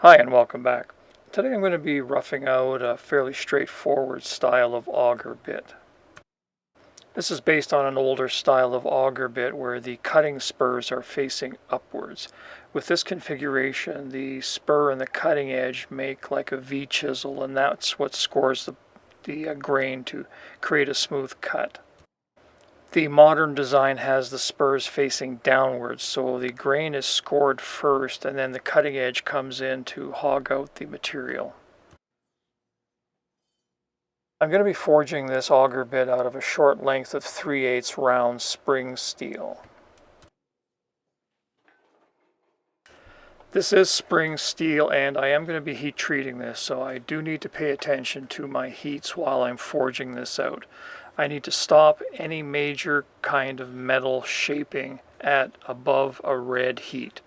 Hi and welcome back. Today I'm going to be roughing out a fairly straightforward style of auger bit. This is based on an older style of auger bit where the cutting spurs are facing upwards. With this configuration, the spur and the cutting edge make like a V chisel, and that's what scores the grain to create a smooth cut. The modern design has the spurs facing downwards, so the grain is scored first and then the cutting edge comes in to hog out the material. I'm going to be forging this auger bit out of a short length of 3/8 round spring steel. This is spring steel and I am going to be heat treating this, so I do need to pay attention to my heats while I'm forging this out. I need to stop any major kind of metal shaping at above a red heat.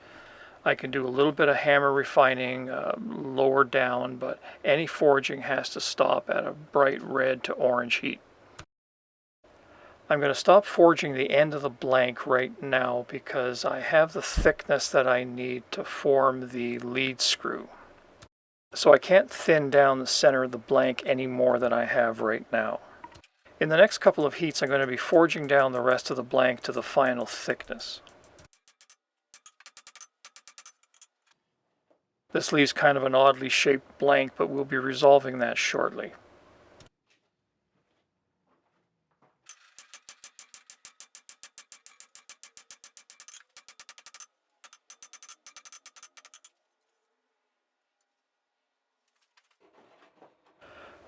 I can do a little bit of hammer refining lower down, but any forging has to stop at a bright red to orange heat. I'm going to stop forging the end of the blank right now because I have the thickness that I need to form the lead screw. So I can't thin down the center of the blank any more than I have right now. In the next couple of heats, I'm going to be forging down the rest of the blank to the final thickness. This leaves kind of an oddly shaped blank, but we'll be resolving that shortly.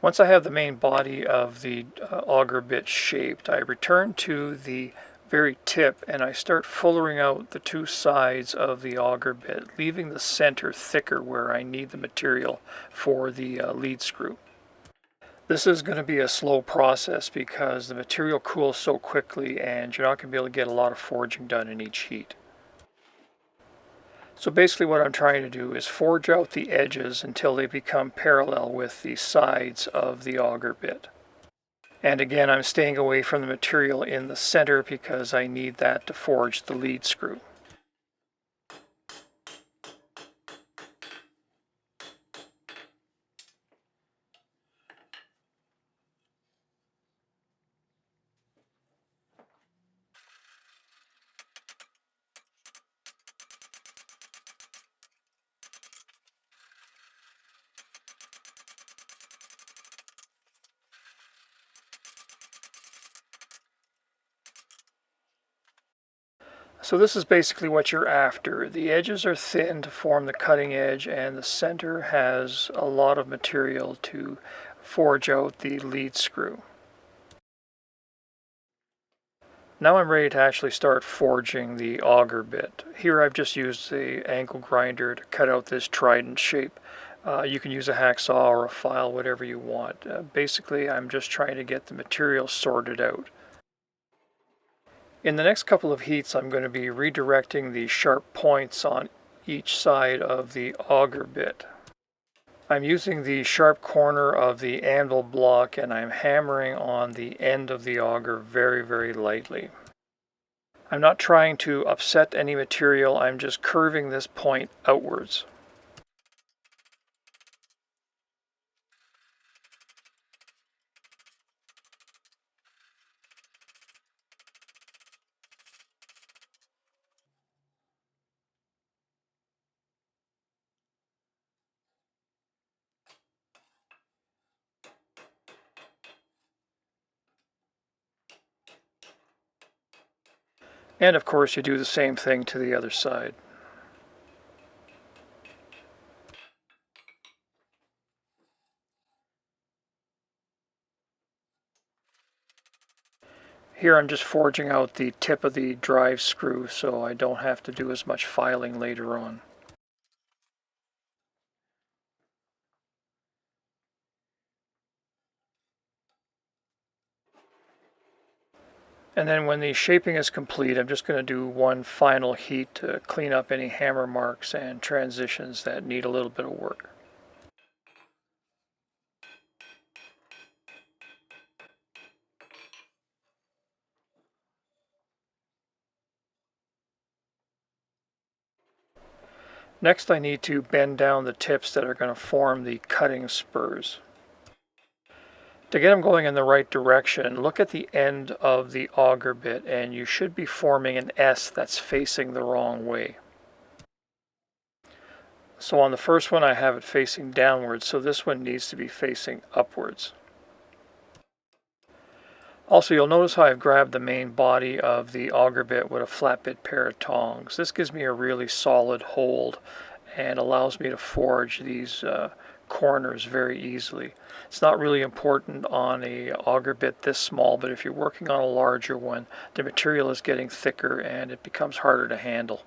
Once I have the main body of the auger bit shaped, I return to the very tip and I start fullering out the two sides of the auger bit, leaving the center thicker where I need the material for the lead screw. This is going to be a slow process because the material cools so quickly and you're not going to be able to get a lot of forging done in each heat. So basically what I'm trying to do is forge out the edges until they become parallel with the sides of the auger bit. And again, I'm staying away from the material in the center because I need that to forge the lead screw. So this is basically what you're after. The edges are thin to form the cutting edge and the center has a lot of material to forge out the lead screw. Now I'm ready to actually start forging the auger bit. Here I've just used the angle grinder to cut out this trident shape. You can use a hacksaw or a file, whatever you want. Basically, I'm just trying to get the material sorted out. In the next couple of heats, I'm going to be redirecting the sharp points on each side of the auger bit. I'm using the sharp corner of the anvil block and I'm hammering on the end of the auger very, very lightly. I'm not trying to upset any material, I'm just curving this point outwards. And of course you do the same thing to the other side. Here I'm just forging out the tip of the drive screw so I don't have to do as much filing later on. And then when the shaping is complete, I'm just going to do one final heat to clean up any hammer marks and transitions that need a little bit of work. Next I need to bend down the tips that are going to form the cutting spurs. To get them going in the right direction, look at the end of the auger bit and you should be forming an S that's facing the wrong way. So on the first one I have it facing downwards, so this one needs to be facing upwards. Also, you'll notice how I've grabbed the main body of the auger bit with a flat bit pair of tongs. This gives me a really solid hold and allows me to forge these corners very easily. It's not really important on a auger bit this small, but if you're working on a larger one, the material is getting thicker and it becomes harder to handle.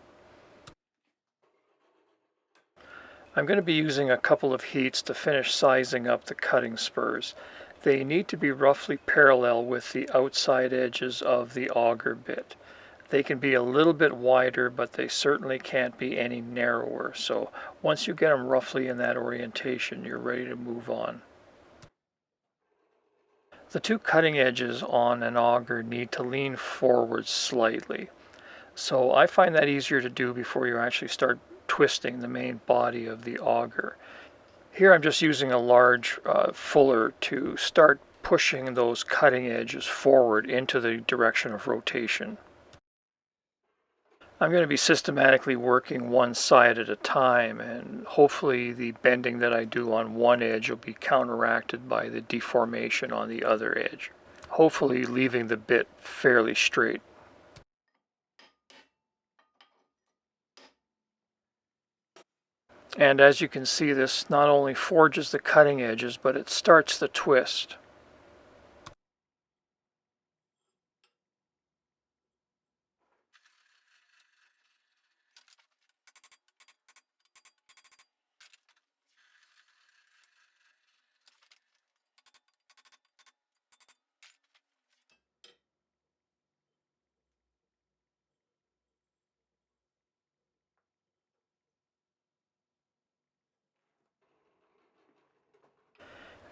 I'm going to be using a couple of heats to finish sizing up the cutting spurs. They need to be roughly parallel with the outside edges of the auger bit. They can be a little bit wider, but they certainly can't be any narrower. So once you get them roughly in that orientation, you're ready to move on. The two cutting edges on an auger need to lean forward slightly. So I find that easier to do before you actually start twisting the main body of the auger. Here I'm just using a large fuller to start pushing those cutting edges forward into the direction of rotation. I'm going to be systematically working one side at a time, and hopefully the bending that I do on one edge will be counteracted by the deformation on the other edge, hopefully leaving the bit fairly straight. And as you can see, this not only forges the cutting edges, but it starts the twist.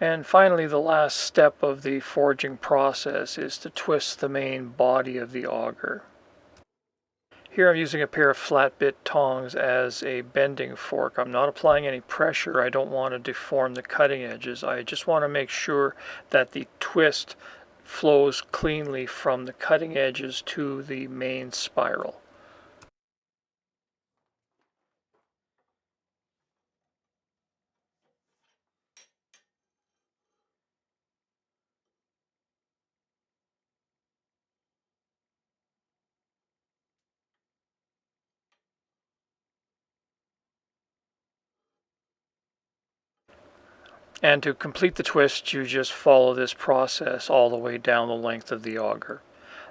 And finally, the last step of the forging process is to twist the main body of the auger. Here I'm using a pair of flat bit tongs as a bending fork. I'm not applying any pressure. I don't want to deform the cutting edges. I just want to make sure that the twist flows cleanly from the cutting edges to the main spiral. And to complete the twist, you just follow this process all the way down the length of the auger.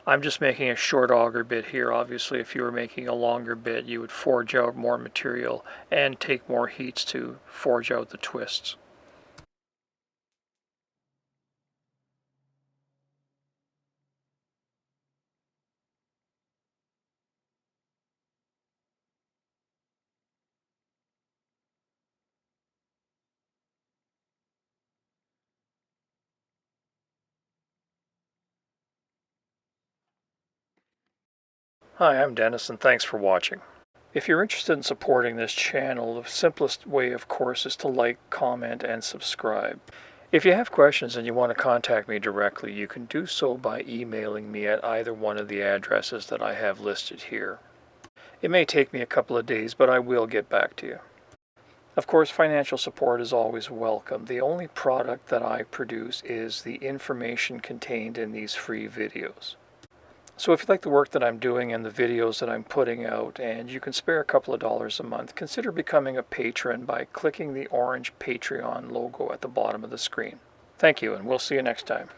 I'm just making a short auger bit here. Obviously, if you were making a longer bit, you would forge out more material and take more heats to forge out the twists. Hi, I'm Dennis, and thanks for watching. If you're interested in supporting this channel, the simplest way, of course, is to like, comment, and subscribe. If you have questions and you want to contact me directly, you can do so by emailing me at either one of the addresses that I have listed here. It may take me a couple of days, but I will get back to you. Of course, financial support is always welcome. The only product that I produce is the information contained in these free videos. So if you like the work that I'm doing and the videos that I'm putting out, and you can spare a couple of dollars a month, consider becoming a patron by clicking the orange Patreon logo at the bottom of the screen. Thank you, and we'll see you next time.